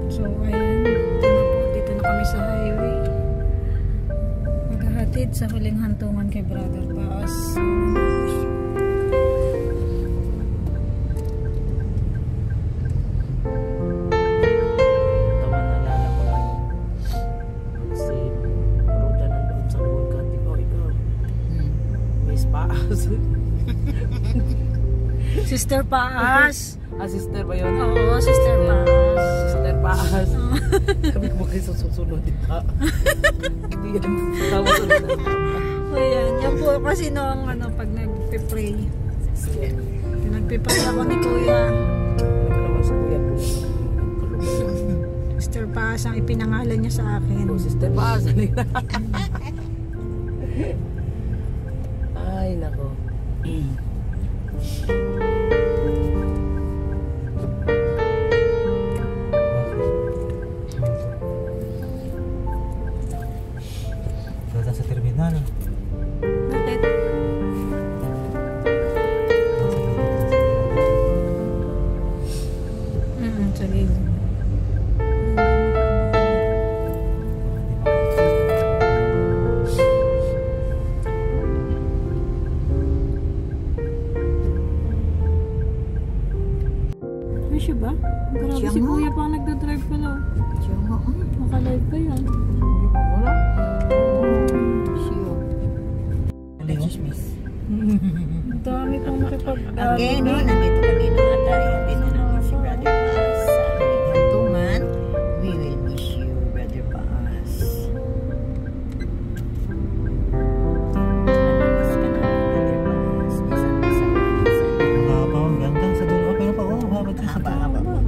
So ayun, dito na kami sa highway. Maghahatid sa huling hantungan kay Brother Paas. Sister Paas. Sister ba yun? Oo, Sister Paas. Sister Paas. Sabi ko kayo susunod dito. Hindi yan. Tama sa Sister Paas. Ayan, yan po kasi noong pag nagpe-pray. Nagpe-pray ako ni Kuya. Alam naman sa Kuya po. Sister Paas ang ipinangalan niya sa akin. Sister Paas. Ay, nako. Sa terminal. Bakit? Sa gilid. Ano siya ba? Grabe si Kuya pa ang nagdadrive pala. Siya nga. Naka-live pa yan. Wala. Ang dami pong nakipag-ano. Again, no, nandito kanina ata yung namin si Brother Paas sa aming hantungan. We will miss you, Brother Paas. Namiss ka na, Brother Paas. Minsan. Mahaba ang ganda sa dulo. Pero pa, mahaba din sa Haba.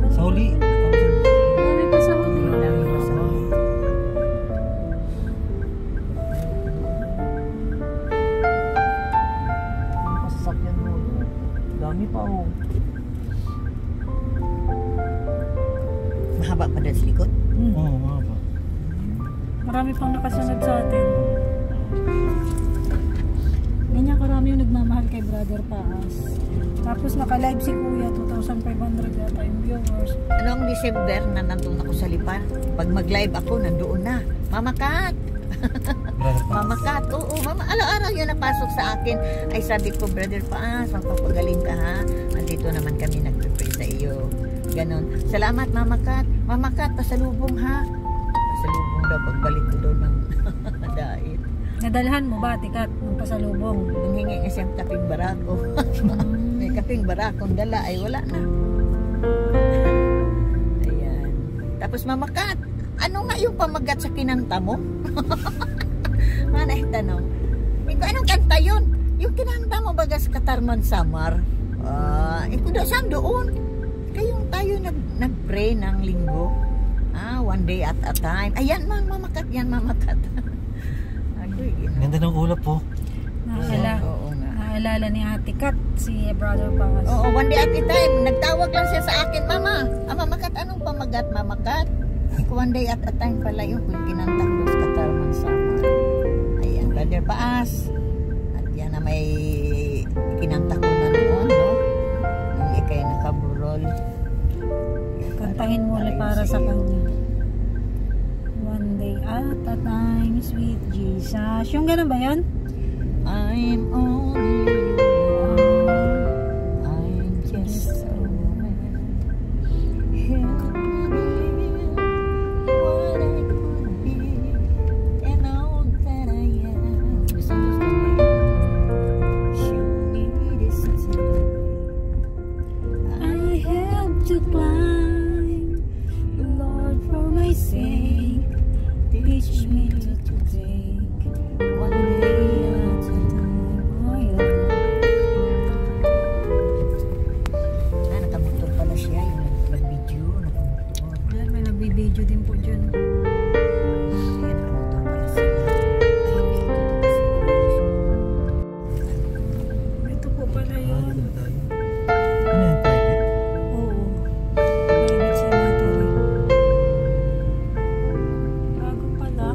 Sa huli. Dami pa sa huli. Dami pa sa huli. Masasakyan mo. Dami pa oh. Mahaba pa dahil sa likod. Oo, mahaba. Marami pang nakasunod sa atin. Ganyan karami yung nagmamahal kay Brother Paas. Tapos naka-live si Kuya, 2,500 yata yung viewers. Noong December na nandun ako sa Lipan. Pag mag-live ako, nandoon na. Mama Kat! Mama Kat, oo, mama, araw-araw yun napasok sa akin. Ay sabi ko, Brother Paas, magpapagaling ka ha. Andito naman kami nagpipray sa iyo. Ganon. Salamat Mama Kat. Mama Kat, pasalubong ha. Pasalubong daw, pagbalik ko doon ng dait. Nadalhan mo ba, Tikat, ng pasalubong? Nanghingi nga siyang kaping barako. May kaping barakong dala, ay wala na. Ayan. Tapos Mama Kat, ano nga yung pamagat sa kinanta mo? Manay tanong. Ikaw, anong kanta yun? Yung kinanta mo baga sa Katarman Samar? Ikaw daw saan doon? Kayong tayo nag-pray ng linggo. One day at a time. Ayan, Mama Kat, yan Mama Kat. Ganda ng ulap po. Oo nga. Naalala ni Ate Kat, si Brother Paas. Oo, one day at a time. Nagtawag lang siya sa akin, Mama. Mama Kat, anong pamagat, Mama Kat? One day at a time pala yung kinanta ko sa Katarman Samar. Ayan, Brother Paas. At yan na may kinanta ko na noon, no? Nung ikay nakaburol. Kantahin mo ulit para sa kanya. One day at a time, sweet Jesus. Yung ganun ba yun? I'm only one. I'm just a woman. What I could be and all that I am. Gusto niyo. Show me this time. I have to climb, Lord, for my sake. Teach me to take one day at a time. Oh, yeah. Nakamotor pala siya. Yung nag-video. Wala, may nagbibideo din po dyan. Nakamotor pala siya. Ito po pala yun. Ano yan, private? Oo. Private cemetery. Bago pala.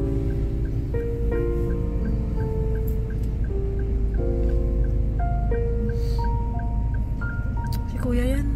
Si Kuya yan.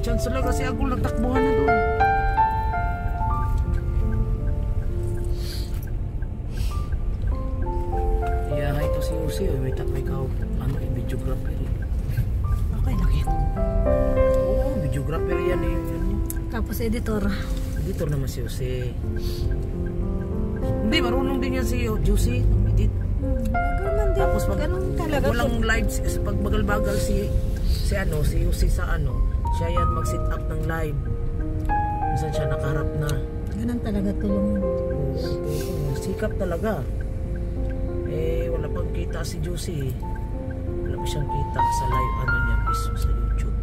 chance talaga si Agul nagtakbuhan na doon. Yeah, ito si Usi. May ikaw, ano, videographer. Okay lang yan. Oo, videographer yan eh. Tapos editor. Editor naman si Usi. Hindi, marunong din yan si Juicy. Edit. Gano'n din. Tapos Ganun talaga. walang live, pag bagal-bagal si Usi sa ano, siya yan mag-set up ng live. Minsan siya nakaharap na. Ganun talaga tulungan. Oo, sikap talaga. Eh, wala pang kita si Juicy. Wala pa siyang kita sa live ano niya, mismo sa YouTube.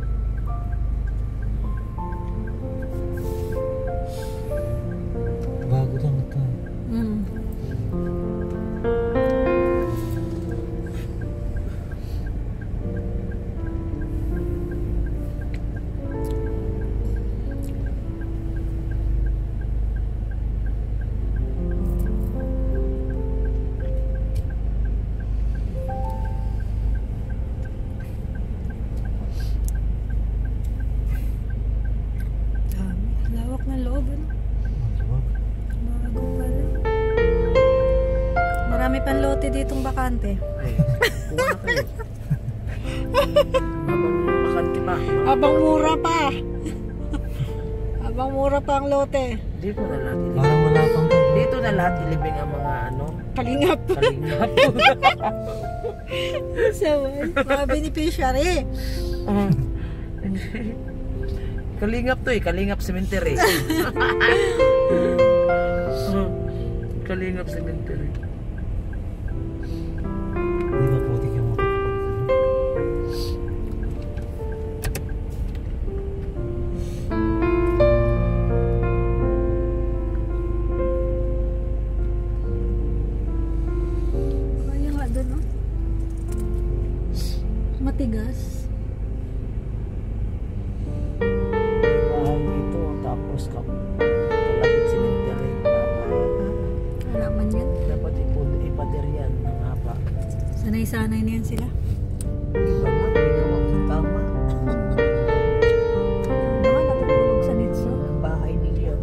Bago lang ito. Mm. Lawak ng loob, ano? Bago pala. Marami pang lote ditong bakante. Ay, kuha na kayo. Habang bakante pa. Abang mura pa. Abang mura pa ang lote. Dito na lahat ilibing. Parang wala pang to. Dito na lahat ilibing ang mga ano, Kalingap. kalingap. Mga beneficiary. Kalingap to eh, Kalingap Cemetery. Kalingap Cemetery. Hindi ba putik yung mga Kaya nga doon, no? Matigas. Bahay dito, tapos kalapit cemetery. Wala man yan. Dapat ipader yan ng haba. Sanay-sanay na yan sila. Iba nga, ginawa kong kama. Naman natutulog sa nitso. Ang bahay niya.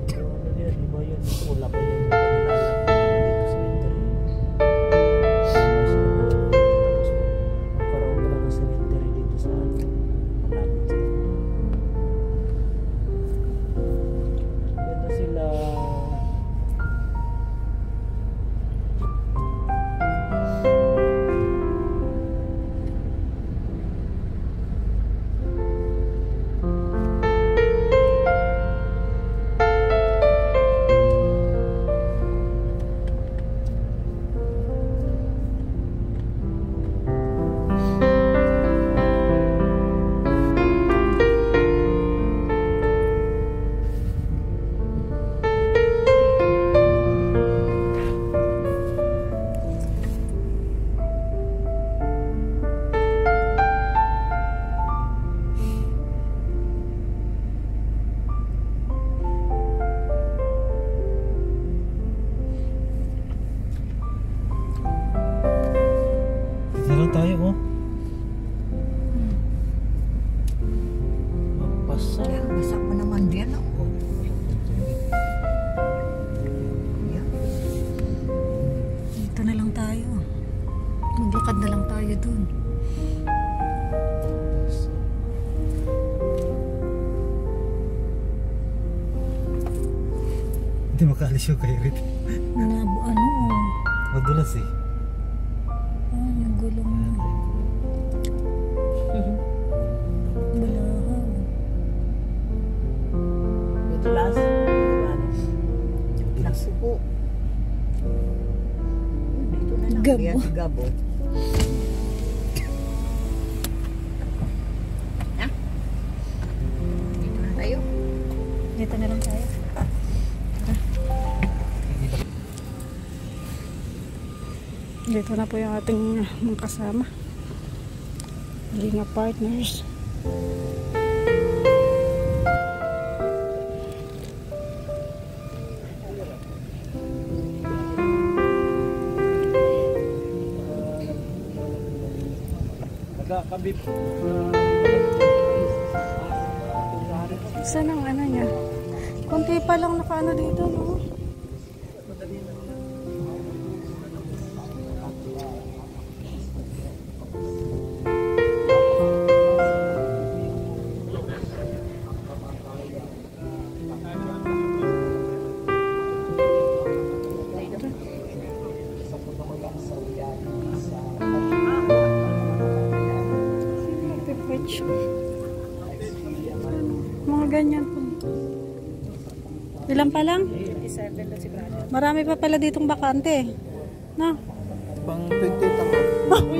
Pero ano yan, iba yun. Wala pa yun. Dito cemetery. Tapos magkaroon pa lang ng cemetery dito sa malapit sa ganda sila. Dito lang tayo, oh. Magpasa. Kaya gasak mo naman diyan, oh. Yeah. Dito na lang tayo. Maglakad na lang tayo dun. Hindi makaalis yung kairit. Ano? Madulas eh. Yung gulong mo. Balahaw. Ito last. Nagsuko. Dito na lang. Gabo. Kaya si Gabo. Ha? Dito na tayo. Dito na lang tayo. Dito na po yung ating mga kasama. Linga partners. Nagkakabip. Saan ang ano niya? Kunti pa lang nakaano dito, no? Mga ganyan po. Ilan pa lang? 27 na si brother. Marami pa pala ditong bakante. No? Pang 20 tango.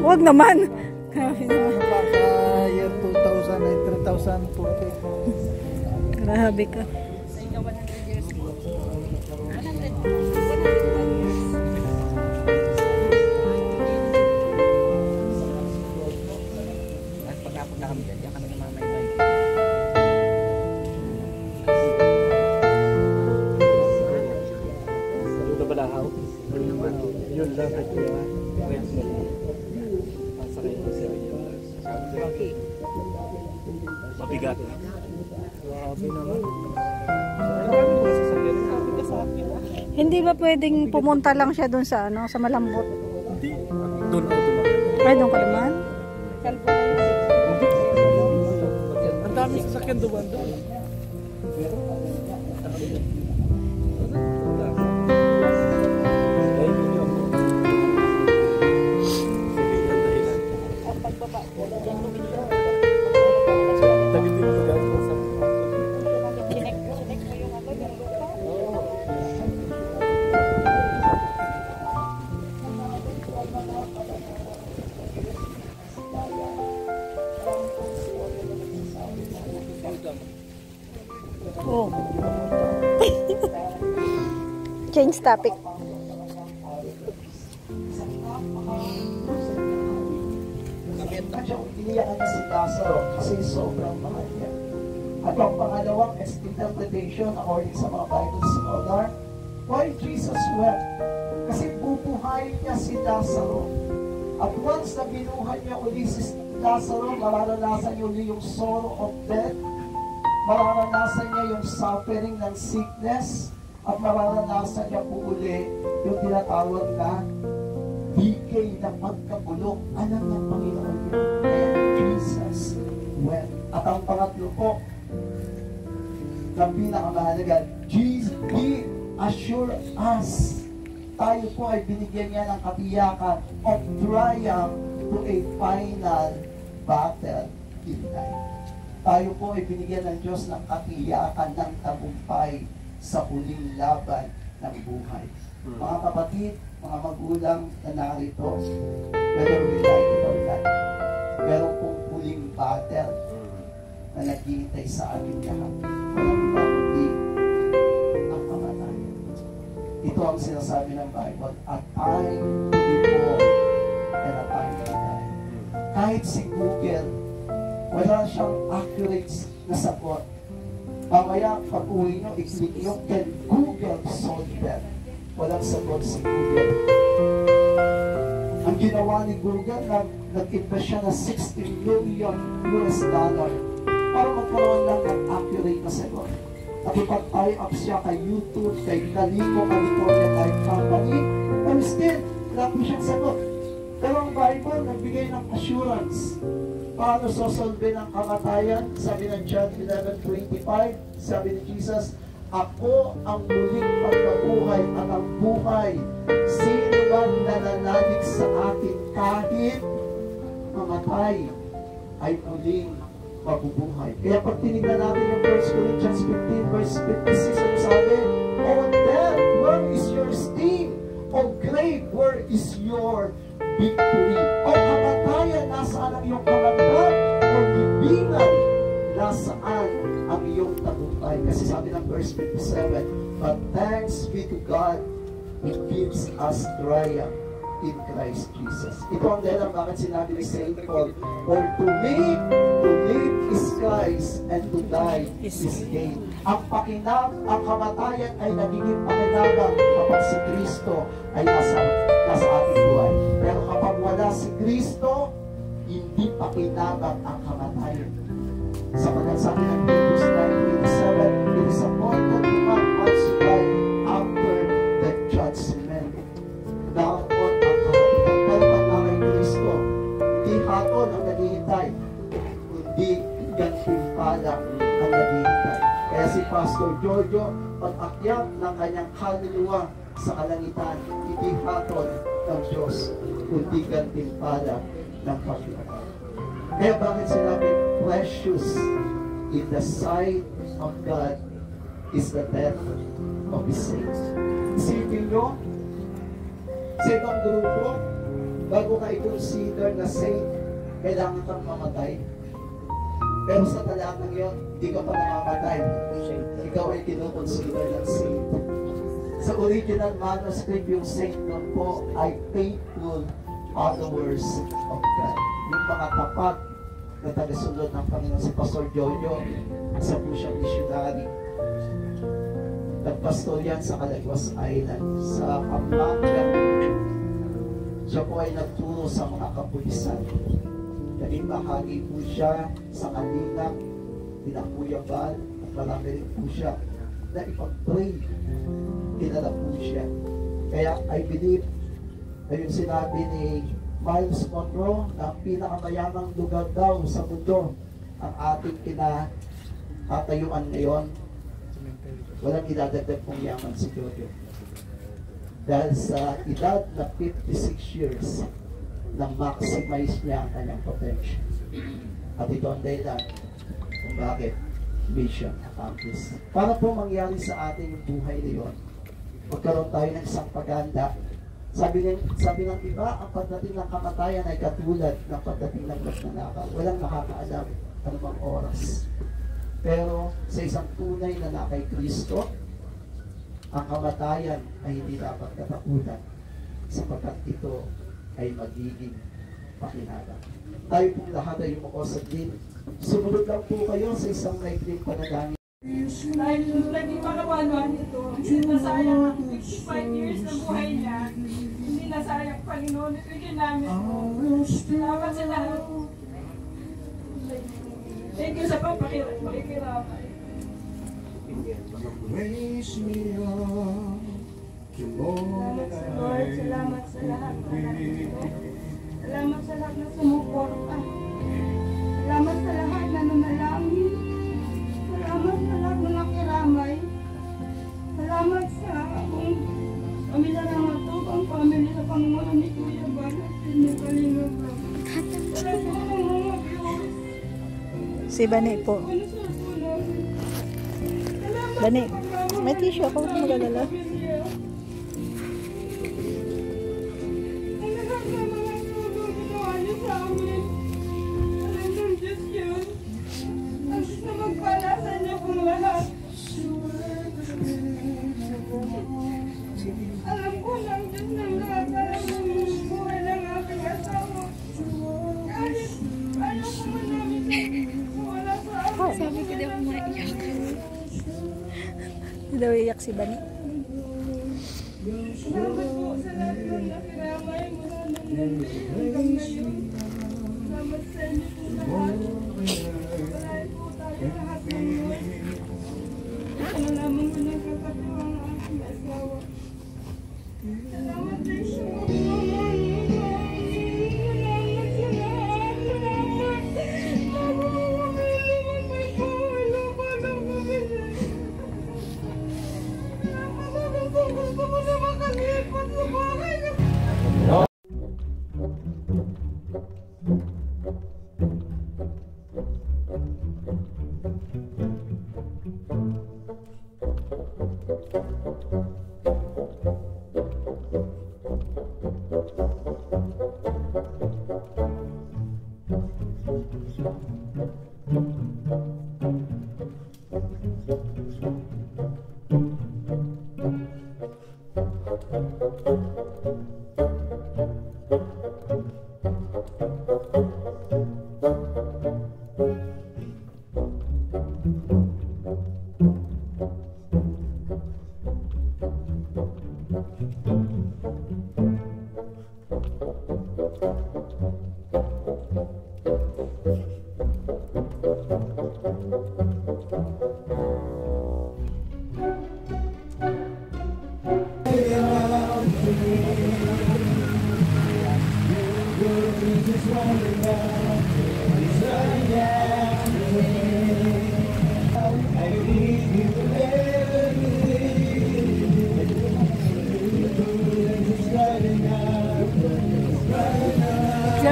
Wag naman. Grabe naman. Baka year 2000 ay 3,040. Grabe ka. Sa inyo 100 years. 100 at pagkapunta kami dyan, kami namamaybay. Ito ba lahaw? Yun lang ito yan. Pasakay ko siya. Mabigat. Grabe naman. Hindi ba pwedeng pumunta lang siya doon sa ano, sa Malambot? Doon ako dumaan. Ay, doon ka naman? Ang dami sasakyan doon. Oh. Change topic. Iniyakan niya si Lazaro kasi sobrang mahal niya. At ang pangalawang interpretation according sa mga Bible scholar, why Jesus wept? Kasi bubuhayin niya si Lazaro. At once na binuhay niya uli si Lazaro, mararanasan niya uli yung sorrow of death, mararanasan niya yung suffering ng sickness, at mararanasan niya po uli yung tinatawag na decay ng pagkabulok. Alam ng Panginoon yun. Kaya Jesus wept. At ang pangatlo po, na pinakamahalaga, Jesus, He assure us. Tayo po ay binigyan niya ng katiyakan of triumph to a final battle in life. Tayo po ay binigyan ng Diyos ng katiyakan ng tagumpay sa huling laban ng buhay. Mga kapatid, mga magulang na narito, whether we like it or not, meron pong huling battle na naghihintay sa ating lahat. Walang iba kundi ang kamatayan. Ito ang sinasabi ng Bible, a time to be born and a time to die. Kahit si Google, wala siyang accurate na sagot. Mamaya, pag uwi nyo, i-click nyo, can Google solve that? Walang sagot si Google. Ang ginawa ni Google, nag-invest siya na $60 million para magkaroon lang ng accurate na sagot. At ipag-tie up siya kay YouTube, kay Calico, California Life Company, and still, wala po siyang sagot. Pero ang Bible, nagbigay ng assurance. Paano sosolve ng kamatayan? Sabi ng John 11:25, sabi ni Jesus, ako ang muling pagkabuhay at ang buhay. Sino man nananalig sa akin kahit mamatay ay muling mabubuhay. Kaya pag tinignan natin yung 1 Corinthians 15 verse 56, ang sabi, O death, where is your sting? O grave, where is your victory? O kamatayan, nasaan ang iyong kamandag? O libingan, nasaan ang iyong tagumpay? Kasi sabi ng verse 57, but thanks be to God, He gives us triumph in Christ Jesus. Ito ang dahilan bakit sinabi ni Saint Paul, for to live is Christ, and to die is gain. Ang kamatayan ay nagiging pakinabang kapag si Kristo ay nasa ating buhay. Pero kapag wala si Kristo, hindi pakinabang ang kamatayan. Sa pagkasabi ng Hebrews 9:27, ang naghihintay. Kaya si Pastor Jojo, pag-akyat ng kanyang kaluluwa sa kalangitan, hindi hatol ng Diyos, kundi gantimpala ng Panginoon. Kaya bakit sinabi, precious in the sight of God is the death of His saints. Isipin nyo, sa ibang grupo, bago ka i-consider na saint, kailangan kang mamatay. Pero sa talatang yun, hindi ka pa namamatay. Ikaw ay kinukonsider ng saint. Sa original manuscript, yung saint nun po ay faithful followers of God. Yung mga tapat na tagasunod ng Panginoon. Si Pastor Jojo, isa po siyang missionary. Nagpastor yan sa Calagwas Island, sa Pampanga. Siya po ay nagturo sa mga kapulisan. Dahil bahagi po siya sa Kalinang, Pinakuyabal, at marami rin po siya na ipag-pray. Kilala po siya. Kaya I believe na yung sinabi ni Miles Monroe na ang pinakamayamang lugar daw sa mundo ang ating kinatayuan ngayon, walang idadagdag pong yaman si Jojo. Dahil sa edad na 56 years, na-maximize niya ang kanyang potential. At ito ang dahilan kung bakit mission accomplished. Para po mangyari sa ating buhay ngayon, magkaroon tayo ng isang paganda. Sabi ng iba, ang pagdating ng kamatayan ay katulad ng pagdating ng magnanakaw. Walang nakakaalam anumang oras. Pero sa isang tunay na nakay Kristo, ang kamatayan ay hindi dapat katakutan sapagkat ito ay magiging pakinabang. Tayo pong lahat ay umuko sa din. Sumunod lang po kayo sa isang maikling panalangin. Dahil naging makawanan ito, hindi nasayang ang 55 years na buhay niya. Hindi nasayang Panginoon. Ito yung namin po. Salamat sa lahat. Thank you sa pakikiramay. Raise me up tomorrow. Salamat sa Lord. Salamat sa lahat. Salamat sa lahat na sumuporta. Salamat sa lahat na nanalangin. Salamat sa lahat na nakiramay. Salamat sa akong pamilya ng matok, ang pamilya sa Panginoon ni Kuya Banat, ni Kalingap. Salamat sa mga viewers. Si Bani po. Bani, may tissue ako. Magalala. Alam ko lang Diyos ng lahat, alam mo yung buhay ng aking asawa. Kahit ayaw ko man namin wala sa akin. Sabi ko daw maiyak. Hindi daw iyak si Bani. Salamat po sa lahat ng nakiramay mula nang nandito hanggang ngayon. Salamat sa inyo po lahat. Malahay po tayo lahat ng Diyos. Ano lamang mo nagkakatawa ang aking asawa. Salamat din sa mga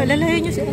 Alalayan niyo siya.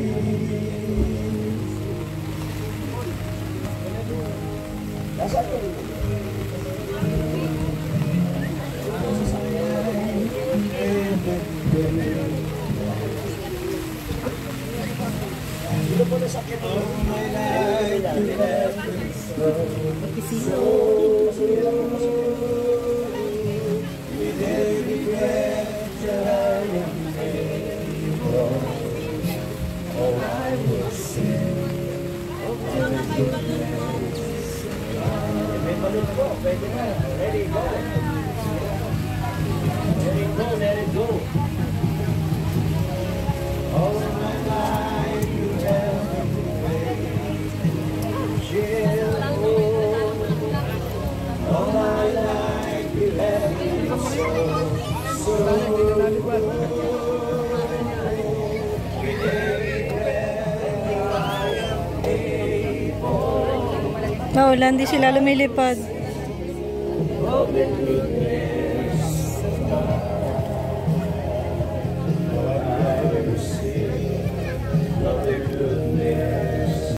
Wala, hindi sila lumilipad.